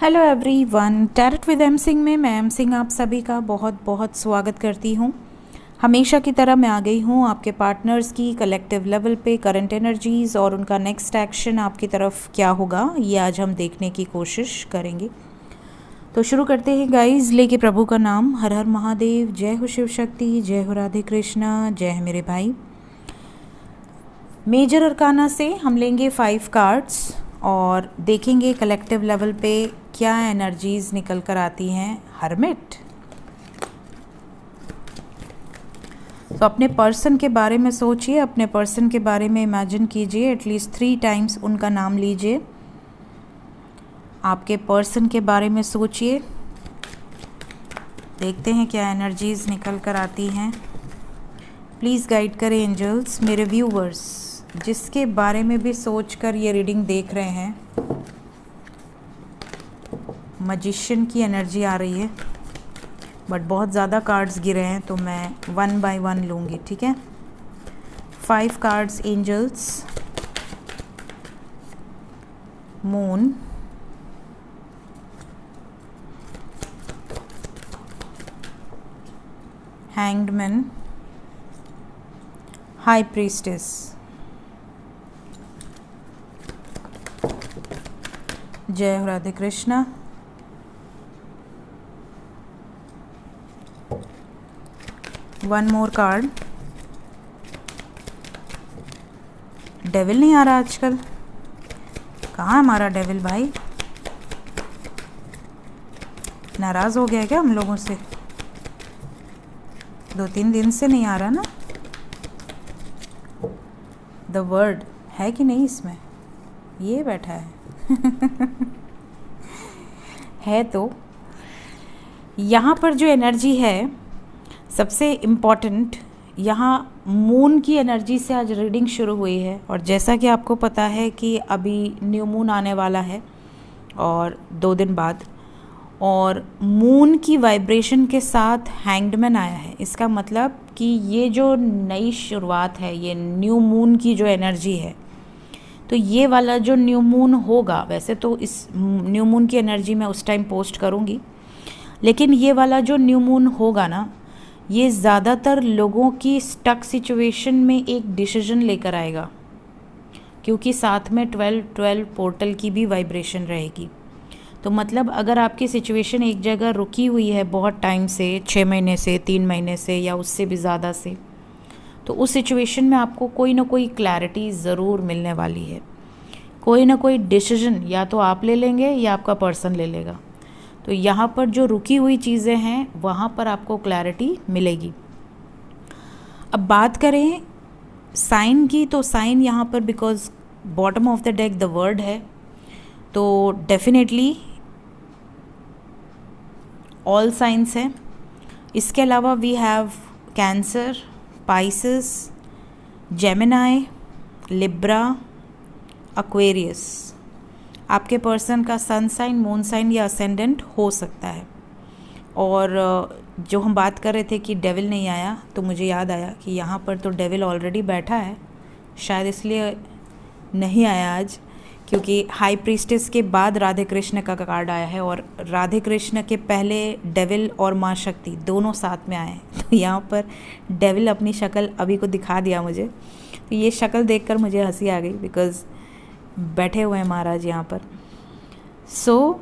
Hello everyone, tarot with M Singh में मैं M Singh आप सभी का बहुत बहुत स्वागत करती हूँ। हमेशा की तरह मैं आ गई हूँ आपके पार्टनर्स की कलेक्टिव लेवल पे करंट एनर्जीज़ और उनका नेक्स्ट एक्शन आपकी तरफ क्या होगा ये आज हम देखने की कोशिश करेंगे। तो शुरू करते हैं गाइस, लेके प्रभु का नाम। हर हर महादेव, जय हो शिव शक्ति, जय हो राधे कृष्णा, जय है मेरे भाई। मेजर अरकाना से हम लेंगे 5 कार्ड्स और देखेंगे कलेक्टिव लेवल पे क्या एनर्जीज निकल कर आती हैं। हर्मिट, तो अपने पर्सन के बारे में सोचिए, अपने पर्सन के बारे में इमेजिन कीजिए, एटलीस्ट 3 टाइम्स उनका नाम लीजिए। आपके पर्सन के बारे में सोचिए, देखते हैं क्या एनर्जीज निकल कर आती हैं। प्लीज़ गाइड करें एंजल्स। मेरे व्यूवर्स जिसके बारे में भी सोचकर ये रीडिंग देख रहे हैं, मैजिशियन की एनर्जी आ रही है, बट बहुत ज़्यादा कार्ड्स गिरे हैं तो मैं 1 बाय 1 लूँगी, ठीक है। 5 cards angels, moon, hanged man, high priestess. जय हो Radhe Krishna. One more card, devil नहीं आ रहा आजकल। कहाँ है हमारा डेविल भाई? नाराज हो गया क्या हम लोगों से? 2-3 दिन से नहीं आ रहा ना। द वर्ड है कि नहीं इसमें? ये बैठा है है तो यहाँ पर जो एनर्जी है सबसे इम्पॉर्टेंट, यहाँ मून की एनर्जी से आज रीडिंग शुरू हुई है। और जैसा कि आपको पता है कि अभी न्यू मून आने वाला है और 2 दिन बाद, और मून की वाइब्रेशन के साथ हैंग्डमैन आया है। इसका मतलब कि ये जो नई शुरुआत है, ये न्यू मून की जो एनर्जी है, तो ये वाला जो न्यू मून होगा, वैसे तो इस न्यू मून की एनर्जी मैं उस टाइम पोस्ट करूँगी, लेकिन ये वाला जो न्यू मून होगा ना, ये ज़्यादातर लोगों की स्टक सिचुएशन में एक डिसीजन लेकर आएगा, क्योंकि साथ में 12-12 पोर्टल की भी वाइब्रेशन रहेगी। तो मतलब अगर आपकी सिचुएशन एक जगह रुकी हुई है बहुत टाइम से, 6 महीने से, 3 महीने से या उससे भी ज़्यादा से, तो उस सिचुएशन में आपको कोई ना कोई क्लैरिटी ज़रूर मिलने वाली है। कोई ना कोई डिसीजन या तो आप ले लेंगे या आपका पर्सन ले लेगा। तो यहाँ पर जो रुकी हुई चीज़ें हैं वहाँ पर आपको क्लैरिटी मिलेगी। अब बात करें साइन की, तो साइन यहाँ पर because bottom of the deck the world है, तो डेफिनेटली ऑल साइंस है। इसके अलावा we have cancer, Pisces, Gemini, Libra, Aquarius. आपके पर्सन का सन साइन, मून साइन या असेंडेंट हो सकता है। और जो हम बात कर रहे थे कि डेविल नहीं आया, तो मुझे याद आया कि यहाँ पर तो डेविल ऑलरेडी बैठा है, शायद इसलिए नहीं आया आज, क्योंकि हाई प्रीस्टेस के बाद राधे कृष्ण का कार्ड आया है और राधे कृष्ण के पहले डेविल और माँ शक्ति दोनों साथ में आए हैं। तो यहाँ पर डेविल अपनी शक्ल अभी को दिखा दिया मुझे, तो ये शक्ल देखकर मुझे हंसी आ गई, बिकॉज़ बैठे हुए हैं महाराज यहाँ पर। सो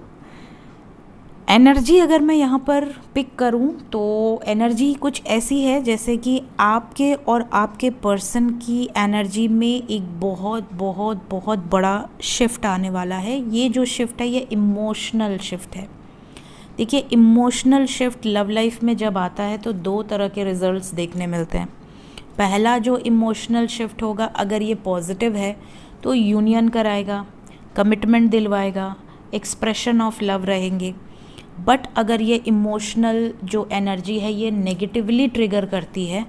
एनर्जी अगर मैं यहाँ पर पिक करूँ तो एनर्जी कुछ ऐसी है जैसे कि आपके और आपके पर्सन की एनर्जी में एक बहुत बहुत बहुत बड़ा शिफ्ट आने वाला है। ये जो शिफ्ट है ये इमोशनल शिफ्ट है। देखिए, इमोशनल शिफ्ट लव लाइफ में जब आता है तो 2 तरह के रिजल्ट्स देखने मिलते हैं। पहला जो इमोशनल शिफ्ट होगा, अगर ये पॉजिटिव है तो यूनियन कराएगा, कमिटमेंट दिलवाएगा, एक्सप्रेशन ऑफ लव रहेंगे। बट अगर ये इमोशनल जो एनर्जी है ये नेगेटिवली ट्रिगर करती है,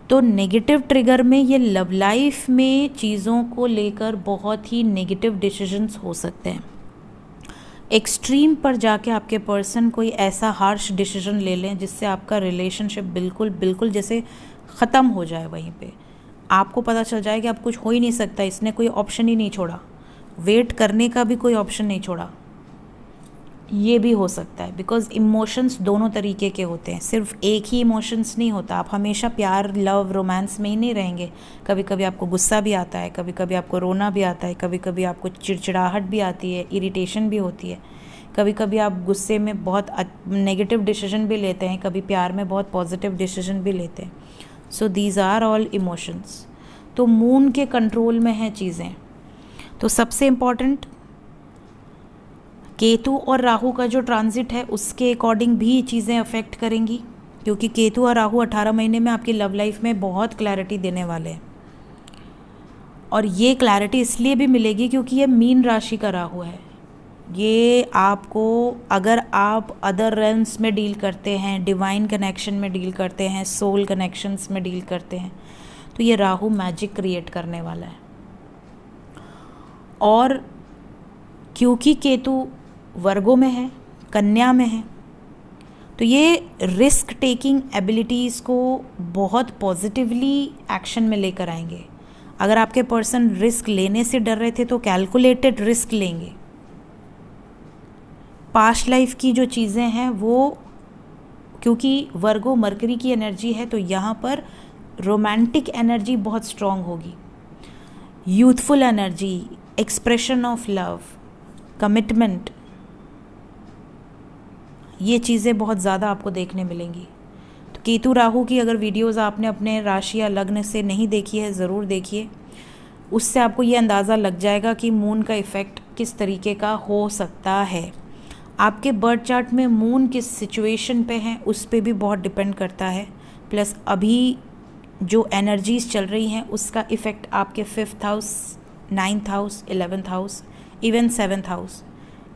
तो नेगेटिव ट्रिगर में ये लव लाइफ में चीज़ों को लेकर बहुत ही नेगेटिव डिसीजंस हो सकते हैं। एक्सट्रीम पर जाके आपके पर्सन कोई ऐसा हार्श डिसीजन ले लें जिससे आपका रिलेशनशिप बिल्कुल जैसे ख़त्म हो जाए। वहीं पे आपको पता चल जाए कि अब कुछ हो ही नहीं सकता, इसने कोई ऑप्शन ही नहीं छोड़ा, वेट करने का भी कोई ऑप्शन नहीं छोड़ा। ये भी हो सकता है, बिकॉज इमोशंस दोनों तरीके के होते हैं, सिर्फ एक ही इमोशंस नहीं होता। आप हमेशा प्यार, लव, रोमांस में ही नहीं रहेंगे। कभी कभी आपको गुस्सा भी आता है, कभी कभी आपको रोना भी आता है, कभी कभी आपको चिड़चिड़ाहट भी आती है, इरिटेशन भी होती है, कभी कभी आप गुस्से में बहुत नेगेटिव डिसीजन भी लेते हैं, कभी प्यार में बहुत पॉजिटिव डिसीजन भी लेते हैं। So these are all emotions. तो मून के कंट्रोल में हैं चीज़ें। तो सबसे इम्पॉर्टेंट, केतु और राहु का जो ट्रांजिट है उसके अकॉर्डिंग भी चीज़ें अफेक्ट करेंगी, क्योंकि केतु और राहु 18 महीने में आपकी लव लाइफ में बहुत क्लैरिटी देने वाले हैं। और ये क्लैरिटी इसलिए भी मिलेगी क्योंकि ये मीन राशि का राहु है। ये आपको, अगर आप अदर रेल्म्स में डील करते हैं, डिवाइन कनेक्शन में डील करते हैं, सोल कनेक्शंस में डील करते हैं, तो ये राहु मैजिक क्रिएट करने वाला है। और क्योंकि केतु वर्गों में है, कन्या में है, तो ये रिस्क टेकिंग एबिलिटीज़ को बहुत पॉजिटिवली एक्शन में लेकर आएंगे। अगर आपके पर्सन रिस्क लेने से डर रहे थे तो कैलकुलेटेड रिस्क लेंगे। पास्ट लाइफ की जो चीज़ें हैं वो, क्योंकि वर्गो मरकरी की एनर्जी है, तो यहाँ पर रोमांटिक एनर्जी बहुत स्ट्रॉन्ग होगी, youthful energy, expression of love, commitment, ये चीज़ें बहुत ज़्यादा आपको देखने मिलेंगी। तो केतु राहु की अगर वीडियोस आपने अपने राशि या लग्न से नहीं देखी है, ज़रूर देखिए। उससे आपको ये अंदाज़ा लग जाएगा कि मून का इफ़ेक्ट किस तरीके का हो सकता है। आपके बर्थ चार्ट में मून किस सिचुएशन पे है उस पे भी बहुत डिपेंड करता है। प्लस अभी जो एनर्जीज़ चल रही हैं उसका इफ़ेक्ट आपके 5th house, 9th house, 11th house, even 7th house,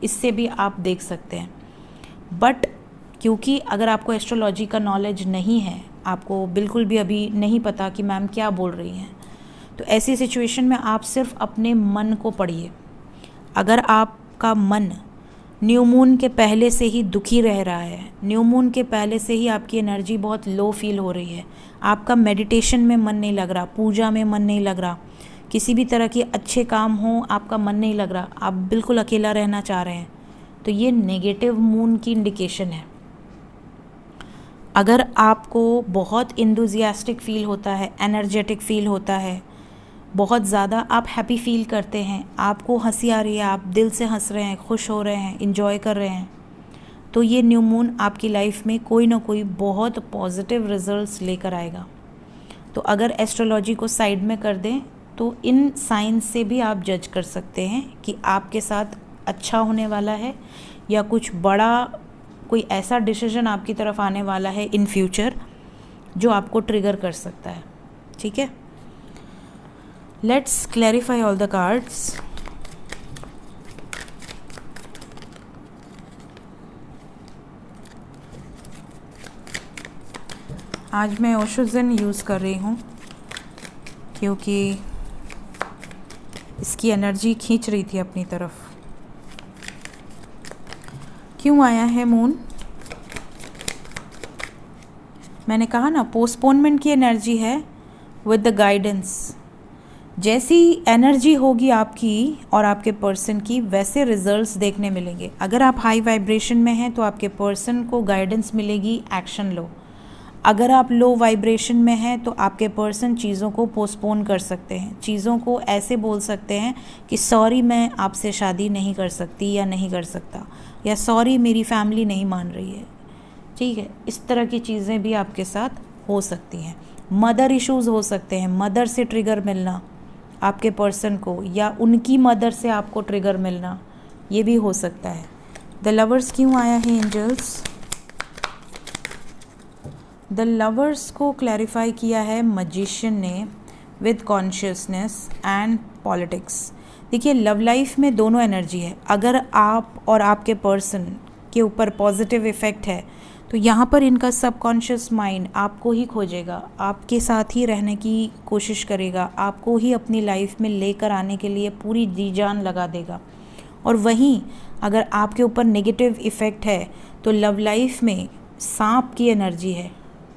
इससे भी आप देख सकते हैं। बट क्योंकि अगर आपको एस्ट्रोलॉजी का नॉलेज नहीं है, आपको बिल्कुल भी अभी नहीं पता कि मैम क्या बोल रही हैं, तो ऐसी सिचुएशन में आप सिर्फ अपने मन को पढ़िए। अगर आपका मन न्यू मून के पहले से ही दुखी रह रहा है, न्यू मून के पहले से ही आपकी एनर्जी बहुत लो फील हो रही है, आपका मेडिटेशन में मन नहीं लग रहा, पूजा में मन नहीं लग रहा, किसी भी तरह के अच्छे काम हो आपका मन नहीं लग रहा, आप बिल्कुल अकेला रहना चाह रहे हैं, तो ये नेगेटिव मून की इंडिकेशन है। अगर आपको बहुत इंथुजियास्टिक फील होता है, एनर्जेटिक फील होता है, बहुत ज़्यादा आप हैप्पी फील करते हैं, आपको हंसी आ रही है, आप दिल से हंस रहे हैं, खुश हो रहे हैं, इंजॉय कर रहे हैं, तो ये न्यू मून आपकी लाइफ में कोई ना कोई बहुत पॉजिटिव रिजल्ट्स लेकर आएगा। तो अगर एस्ट्रोलॉजी को साइड में कर दें तो इन साइंस से भी आप जज कर सकते हैं कि आपके साथ अच्छा होने वाला है या कुछ बड़ा, कोई ऐसा डिसीजन आपकी तरफ आने वाला है इन फ्यूचर जो आपको ट्रिगर कर सकता है। ठीक है, let's clarify all the cards. आज मैं ओशोजन यूज़ कर रही हूँ क्योंकि इसकी एनर्जी खींच रही थी अपनी तरफ। क्यों आया है मून? मैंने कहा ना, पोस्टपोनमेंट की एनर्जी है विद द गाइडेंस। जैसी एनर्जी होगी आपकी और आपके पर्सन की, वैसे रिजल्ट्स देखने मिलेंगे। अगर आप हाई वाइब्रेशन में हैं तो आपके पर्सन को गाइडेंस मिलेगी, एक्शन लो। अगर आप लो वाइब्रेशन में हैं तो आपके पर्सन चीज़ों को पोस्टपोन कर सकते हैं, चीज़ों को ऐसे बोल सकते हैं कि सॉरी मैं आपसे शादी नहीं कर सकती या नहीं कर सकता, या सॉरी मेरी फैमिली नहीं मान रही है। ठीक है, इस तरह की चीज़ें भी आपके साथ हो सकती हैं। मदर इश्यूज़ हो सकते हैं, मदर से ट्रिगर मिलना आपके पर्सन को, या उनकी मदर से आपको ट्रिगर मिलना, ये भी हो सकता है। द लवर्स क्यों आया है एंजल्स? द लवर्स को क्लैरिफाई किया है मजिशियन ने विद कॉन्शियसनेस एंड पॉलिटिक्स। देखिए, लव लाइफ में दोनों एनर्जी है। अगर आप और आपके पर्सन के ऊपर पॉजिटिव इफ़ेक्ट है तो यहाँ पर इनका सबकॉन्शियस माइंड आपको ही खोजेगा, आपके साथ ही रहने की कोशिश करेगा, आपको ही अपनी लाइफ में लेकर आने के लिए पूरी जी जान लगा देगा। और वहीं अगर आपके ऊपर नेगेटिव इफ़ेक्ट है तो लव लाइफ में सांप की एनर्जी है,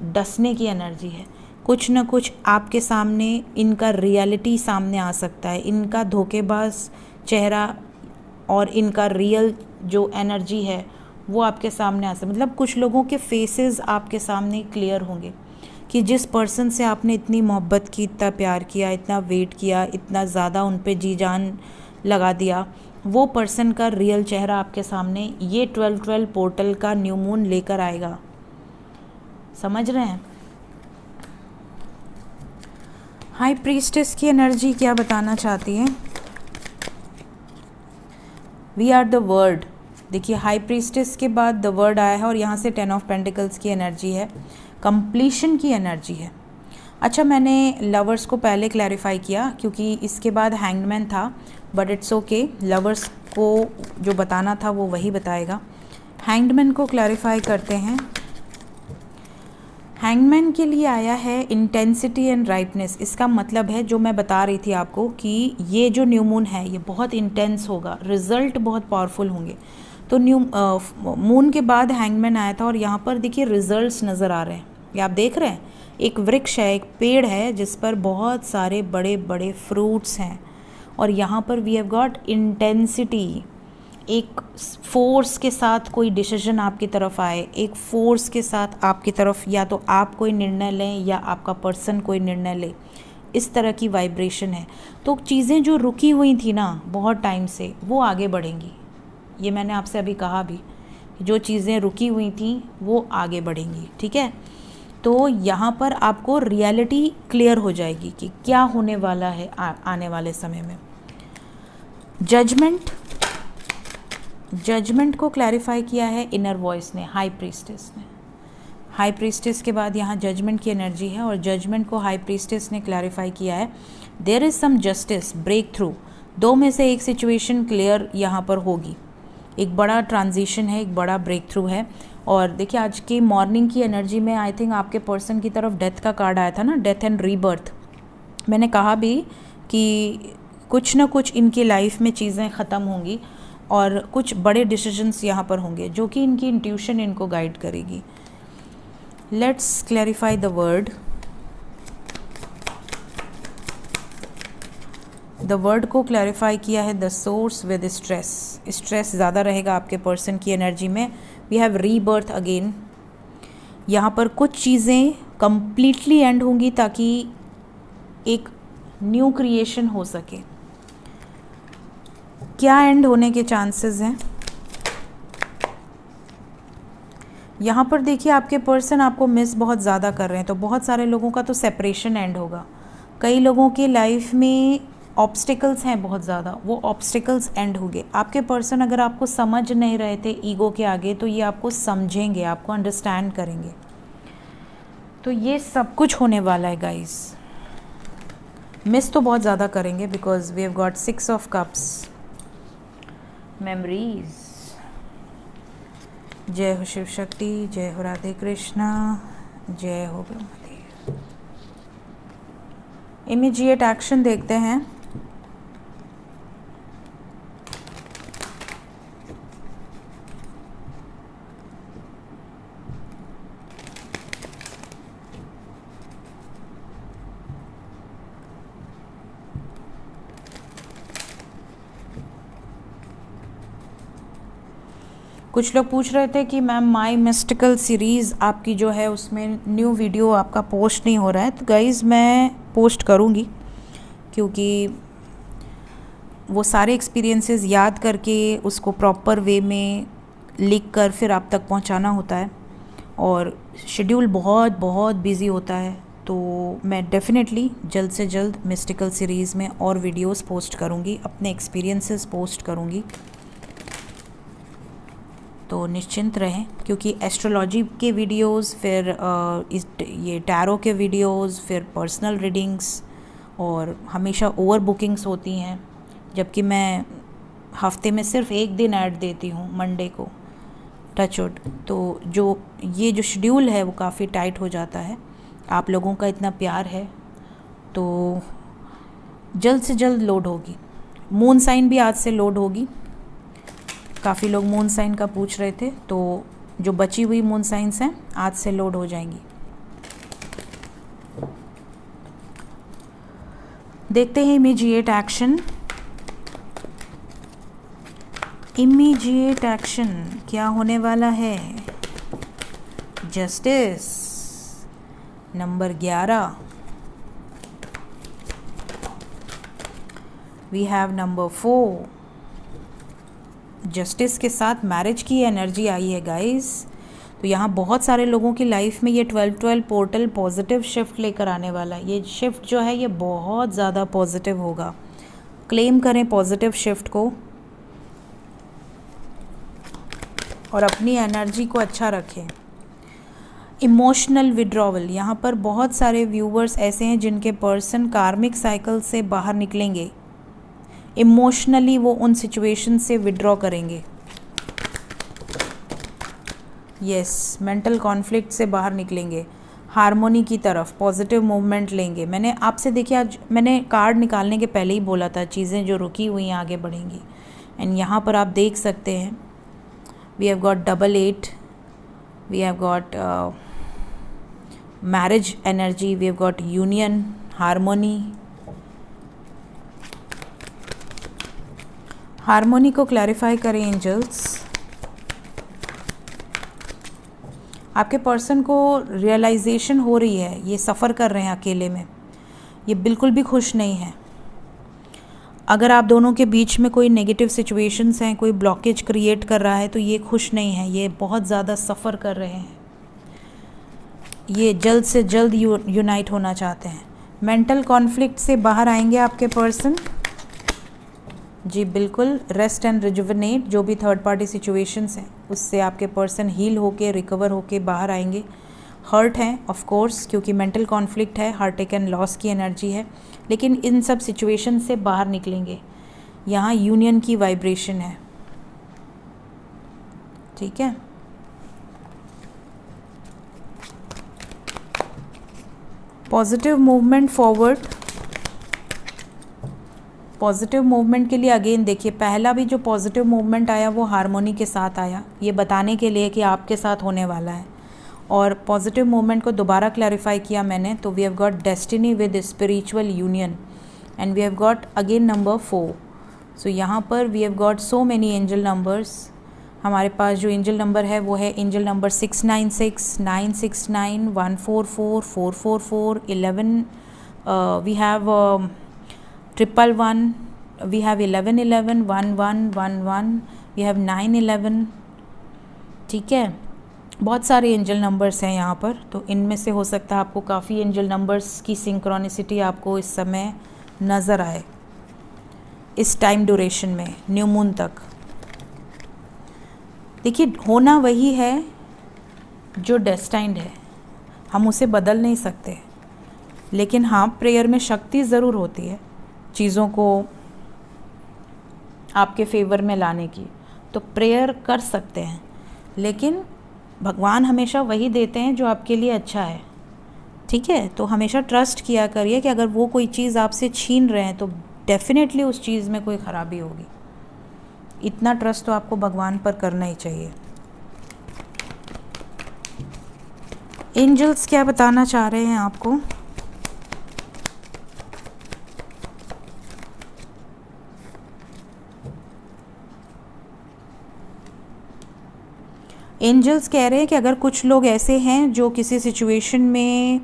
डसने की एनर्जी है। कुछ न कुछ आपके सामने इनका रियलिटी सामने आ सकता है, इनका धोखेबाज चेहरा और इनका रियल जो एनर्जी है वो आपके सामने आ सकती, मतलब कुछ लोगों के फेसेस आपके सामने क्लियर होंगे कि जिस पर्सन से आपने इतनी मोहब्बत की, इतना प्यार किया, इतना वेट किया, इतना ज़्यादा उन पे जी जान लगा दिया, वो पर्सन का रियल चेहरा आपके सामने ये 12-12 पोर्टल का न्यू मून लेकर आएगा। समझ रहे हैं? हाई प्रीस्टेस की एनर्जी क्या बताना चाहती है? We are the world. देखिए हाई प्रीस्टेस के बाद द वर्ड आया है और यहाँ से 10 ऑफ पेंटिकल्स की एनर्जी है, कंप्लीशन की एनर्जी है। अच्छा, मैंने लवर्स को पहले क्लैरिफाई किया क्योंकि इसके बाद हैंगमैन था, बट इट्स ओके, लवर्स को जो बताना था वो वही बताएगा। हैंगमैन को क्लैरिफाई करते हैं। हैंगमैन के लिए आया है इंटेंसिटी एंड राइपनेस। इसका मतलब है जो मैं बता रही थी आपको कि ये जो न्यू मून है ये बहुत इंटेंस होगा, रिजल्ट बहुत पावरफुल होंगे। तो न्यू मून के बाद हैंगमैन आया था और यहाँ पर देखिए रिजल्ट्स नज़र आ रहे हैं। ये आप देख रहे हैं, एक वृक्ष है, एक पेड़ है जिस पर बहुत सारे बड़े बड़े फ्रूट्स हैं और यहाँ पर वी हैव गॉट इंटेंसिटी। एक फोर्स के साथ कोई डिसीजन आपकी तरफ आए, एक फोर्स के साथ आपकी तरफ या तो आप कोई निर्णय लें या आपका पर्सन कोई निर्णय ले, इस तरह की वाइब्रेशन है। तो चीज़ें जो रुकी हुई थी ना बहुत टाइम से, वो आगे बढ़ेंगी। ये मैंने आपसे अभी कहा भी, जो चीज़ें रुकी हुई थी वो आगे बढ़ेंगी। ठीक है, तो यहाँ पर आपको रियलिटी क्लियर हो जाएगी कि क्या होने वाला है आने वाले समय में। जजमेंट को क्लैरिफाई किया है इनर वॉइस ने, हाई प्रीस्टेस ने। हाई प्रीस्टेस के बाद यहाँ जजमेंट की एनर्जी है और जजमेंट को हाई प्रीस्टेस ने क्लैरिफाई किया है। There is some justice, breakthrough, दो में से एक सिचुएशन क्लियर यहाँ पर होगी। एक बड़ा ट्रांजिशन है, एक बड़ा ब्रेक थ्रू है। और देखिए आज की मॉर्निंग की एनर्जी में आई थिंक आपके पर्सन की तरफ डेथ का कार्ड आया था ना, डेथ एंड रीबर्थ। मैंने कहा भी कि कुछ ना कुछ इनकी लाइफ में चीज़ें ख़त्म होंगी और कुछ बड़े डिसीजंस यहाँ पर होंगे जो कि इनकी इंट्यूशन इनको गाइड करेगी। Let's clarify the world. The world को क्लैरिफाई किया है the source with stress. Stress ज़्यादा रहेगा आपके पर्सन की एनर्जी में। We have rebirth again. यहाँ पर कुछ चीज़ें कंप्लीटली एंड होंगी ताकि एक न्यू क्रिएशन हो सके। क्या एंड होने के चांसेस हैं? यहाँ पर देखिए आपके पर्सन आपको मिस बहुत ज़्यादा कर रहे हैं, तो बहुत सारे लोगों का तो सेपरेशन एंड होगा। कई लोगों की लाइफ में ऑब्स्टिकल्स हैं बहुत ज़्यादा, वो ऑब्स्टिकल्स एंड होंगे। आपके पर्सन अगर आपको समझ नहीं रहे थे ईगो के आगे, तो ये आपको समझेंगे, आपको अंडरस्टैंड करेंगे। तो ये सब कुछ होने वाला है गाइस। मिस तो बहुत ज़्यादा करेंगे because we have got 6 of cups, memories. जय हो शिव शक्ति, जय हो राधे कृष्णा, जय हो ब्रह्मदेव। इमीडिएट एक्शन देखते हैं। कुछ लोग पूछ रहे थे कि मैम माई मिस्टिकल सीरीज़ आपकी जो है उसमें न्यू वीडियो आपका पोस्ट नहीं हो रहा है। तो गाइज़ मैं पोस्ट करूँगी क्योंकि वो सारे एक्सपीरियंसेस याद करके उसको प्रॉपर वे में लिख कर फिर आप तक पहुँचाना होता है और शेड्यूल बहुत बहुत बिजी होता है। तो मैं डेफिनेटली जल्द से जल्द मिस्टिकल सीरीज़ में और वीडियोस पोस्ट करूँगी, अपने एक्सपीरियंसेस पोस्ट करूँगी। तो निश्चिंत रहें क्योंकि एस्ट्रोलॉजी के वीडियोस, फिर ये टैरो के वीडियोस, फिर पर्सनल रीडिंग्स और हमेशा ओवर बुकिंग्स होती हैं, जबकि मैं हफ्ते में सिर्फ एक दिन ऐड देती हूँ, मंडे को, टचवुड। तो जो ये जो शेड्यूल है वो काफ़ी टाइट हो जाता है। आप लोगों का इतना प्यार है तो जल्द से जल्द लोड होगी। मून साइन भी आज से लोड होगी। काफ़ी लोग मून साइन का पूछ रहे थे, तो जो बची हुई मून साइंस हैं आज से लोड हो जाएंगी। देखते हैं इमीडिएट एक्शन। इमीडिएट एक्शन क्या होने वाला है? Justice number 11, we have number 4। Justice के साथ मैरिज की एनर्जी आई है गाइस। तो यहाँ बहुत सारे लोगों की लाइफ में ये 12-12 पोर्टल पॉजिटिव शिफ्ट लेकर आने वाला है। ये शिफ्ट जो है ये बहुत ज़्यादा पॉजिटिव होगा। क्लेम करें पॉजिटिव शिफ्ट को और अपनी एनर्जी को अच्छा रखें। इमोशनल विड्रॉवल, यहाँ पर बहुत सारे व्यूवर्स ऐसे हैं जिनके पर्सन कार्मिक साइकिल से बाहर निकलेंगे। इमोशनली वो उन सिचुएशन से विड्रॉ करेंगे। यस, मेंटल कॉन्फ्लिक्ट से बाहर निकलेंगे, हार्मोनी की तरफ पॉजिटिव मूवमेंट लेंगे। मैंने आपसे देखिए आज मैंने कार्ड निकालने के पहले ही बोला था चीज़ें जो रुकी हुई हैं आगे बढ़ेंगी। एंड यहाँ पर आप देख सकते हैं we have got 88, we have got marriage energy, we have got union, harmony. Harmony को क्लैरिफाई करें एंजल्स। आपके पर्सन को रियलाइजेशन हो रही है, ये सफ़र कर रहे हैं अकेले में, ये बिल्कुल भी खुश नहीं है। अगर आप दोनों के बीच में कोई नेगेटिव सिचुएशंस हैं, कोई ब्लॉकेज क्रिएट कर रहा है, तो ये खुश नहीं है, ये बहुत ज़्यादा सफ़र कर रहे हैं। ये जल्द से जल्द यूनाइट होना चाहते हैं। मेंटल कॉन्फ्लिक्ट से बाहर आएंगे आपके पर्सन। जी बिल्कुल, रेस्ट एंड रिजुविनेट, जो भी थर्ड पार्टी सिचुएशंस हैं उससे आपके पर्सन हील होके रिकवर होके बाहर आएंगे। हर्ट हैं ऑफ कोर्स, क्योंकि मेंटल कॉन्फ्लिक्ट है, हार्ट टेक एंड लॉस की एनर्जी है, लेकिन इन सब सिचुएशन से बाहर निकलेंगे। यहाँ यूनियन की वाइब्रेशन है, ठीक है। Positive movement forward, positive movement के लिए अगेन देखिए, पहला भी जो पॉजिटिव मूवमेंट आया वो हार्मोनी के साथ आया, ये बताने के लिए कि आपके साथ होने वाला है। और पॉजिटिव मूवमेंट को दोबारा क्लैरिफाई किया मैंने, तो we have got destiny with spiritual union and we have got again number 4। So यहाँ पर we have got so many angel numbers. हमारे पास जो एंजल नंबर है वो है angel number 696, 969, 144, 444, 11, we have 111, we have 1111, 1111, we have 911, ठीक है। बहुत सारे एंजल नंबर्स हैं यहाँ पर, तो इनमें से हो सकता है आपको काफ़ी एंजल नंबर्स की सिंक्रोनिसिटी आपको इस समय नज़र आए, इस टाइम ड्यूरेशन में न्यू मून तक। देखिए, होना वही है जो डेस्टाइंड है, हम उसे बदल नहीं सकते, लेकिन हाँ प्रेयर में शक्ति ज़रूर होती है चीज़ों को आपके फेवर में लाने की। तो प्रेयर कर सकते हैं, लेकिन भगवान हमेशा वही देते हैं जो आपके लिए अच्छा है, ठीक है। तो हमेशा ट्रस्ट किया करिए कि अगर वो कोई चीज़ आपसे छीन रहे हैं तो डेफिनेटली उस चीज़ में कोई ख़राबी होगी। इतना ट्रस्ट तो आपको भगवान पर करना ही चाहिए। एंजल्स क्या बताना चाह रहे हैं आपको? एंजल्स कह रहे हैं कि अगर कुछ लोग ऐसे हैं जो किसी सिचुएशन में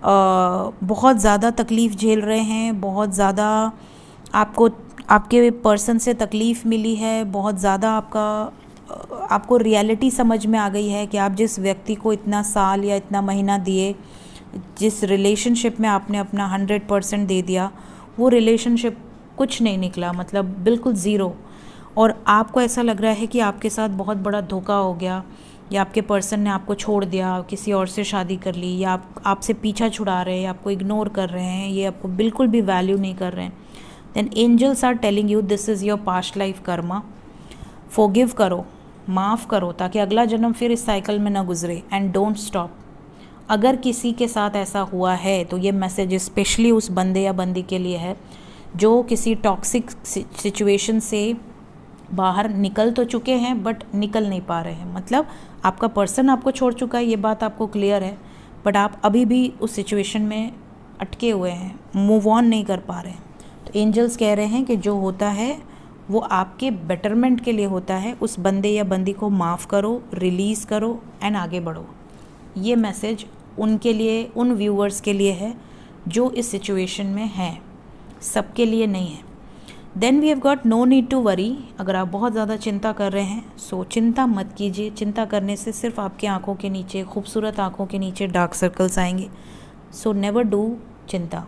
बहुत ज़्यादा तकलीफ़ झेल रहे हैं, बहुत ज़्यादा आपके पर्सन से तकलीफ़ मिली है, बहुत ज़्यादा आपको रियलिटी समझ में आ गई है कि आप जिस व्यक्ति को इतना साल या इतना महीना दिए, जिस रिलेशनशिप में आपने अपना 100% दे दिया, वो रिलेशनशिप कुछ नहीं निकला, मतलब बिल्कुल ज़ीरो, और आपको ऐसा लग रहा है कि आपके साथ बहुत बड़ा धोखा हो गया, या आपके पर्सन ने आपको छोड़ दिया, किसी और से शादी कर ली, या आपसे पीछा छुड़ा रहे हैं, आपको इग्नोर कर रहे हैं, ये आपको बिल्कुल भी वैल्यू नहीं कर रहे हैं। Then angels are telling you this is your past life karma. Forgive करो, माफ़ करो, ताकि अगला जन्म फिर इस साइकिल में ना गुजरे। And don't stop. अगर किसी के साथ ऐसा हुआ है तो ये मैसेज स्पेशली उस बंदे या बंदी के लिए है जो किसी टॉक्सिक सिचुएशन से बाहर निकल तो चुके हैं बट निकल नहीं पा रहे हैं। मतलब आपका पर्सन आपको छोड़ चुका है, ये बात आपको क्लियर है, बट आप अभी भी उस सिचुएशन में अटके हुए हैं, मूव ऑन नहीं कर पा रहे हैं। तो एंजल्स कह रहे हैं कि जो होता है वो आपके बेटरमेंट के लिए होता है। उस बंदे या बंदी को माफ़ करो, रिलीज़ करो एंड आगे बढ़ो। ये मैसेज उनके लिए, उन व्यूअर्स के लिए है जो इस सिचुएशन में हैं, सबके लिए नहीं है। Then we have got no need to worry. अगर आप बहुत ज़्यादा चिंता कर रहे हैं सो चिंता मत कीजिए। चिंता करने से सिर्फ आपकी आंखों के नीचे, खूबसूरत आंखों के नीचे डार्क सर्कल्स आएंगे। सो नेवर डू चिंता,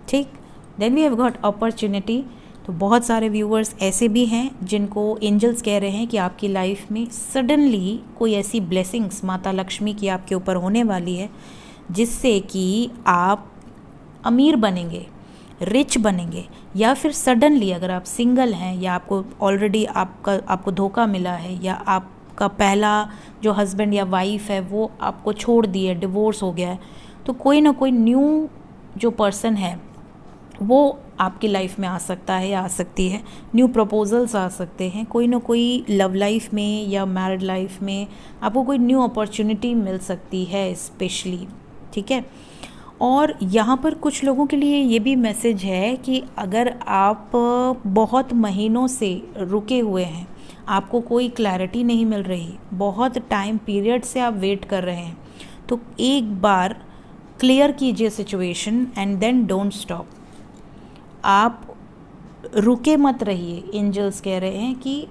ठीक। Then we have got opportunity. तो बहुत सारे व्यूअर्स ऐसे भी हैं जिनको एंजल्स कह रहे हैं कि आपकी लाइफ में सडनली कोई ऐसी ब्लेसिंग्स माता लक्ष्मी की आपके ऊपर होने वाली है जिससे कि आप अमीर बनेंगे, रिच बनेंगे। या फिर सडनली अगर आप सिंगल हैं या आपको ऑलरेडी आपको धोखा मिला है या आपका पहला जो हस्बैंड या वाइफ है वो आपको छोड़ दिए, डिवोर्स हो गया है, तो कोई ना कोई न्यू जो पर्सन है वो आपकी लाइफ में आ सकता है या आ सकती है। न्यू प्रपोजल्स आ सकते हैं, कोई ना कोई लव लाइफ में या मैरिड लाइफ में आपको कोई न्यू अपॉर्चुनिटी मिल सकती है स्पेशली, ठीक है। और यहाँ पर कुछ लोगों के लिए ये भी मैसेज है कि अगर आप बहुत महीनों से रुके हुए हैं, आपको कोई क्लैरिटी नहीं मिल रही, बहुत टाइम पीरियड से आप वेट कर रहे हैं, तो एक बार क्लियर कीजिए situation and then don't stop. आप रुके मत रहिए। एंजल्स कह रहे हैं कि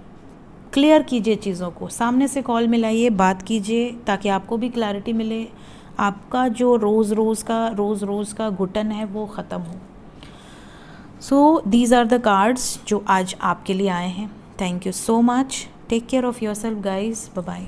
क्लियर कीजिए चीज़ों को, सामने से कॉल मिलाइए, बात कीजिए ताकि आपको भी क्लैरिटी मिले, आपका जो रोज़ रोज़ का घुटन है वो ख़त्म हो। So these are the cards जो आज आपके लिए आए हैं। Thank you so much. Take care of yourself guys. Bye bye.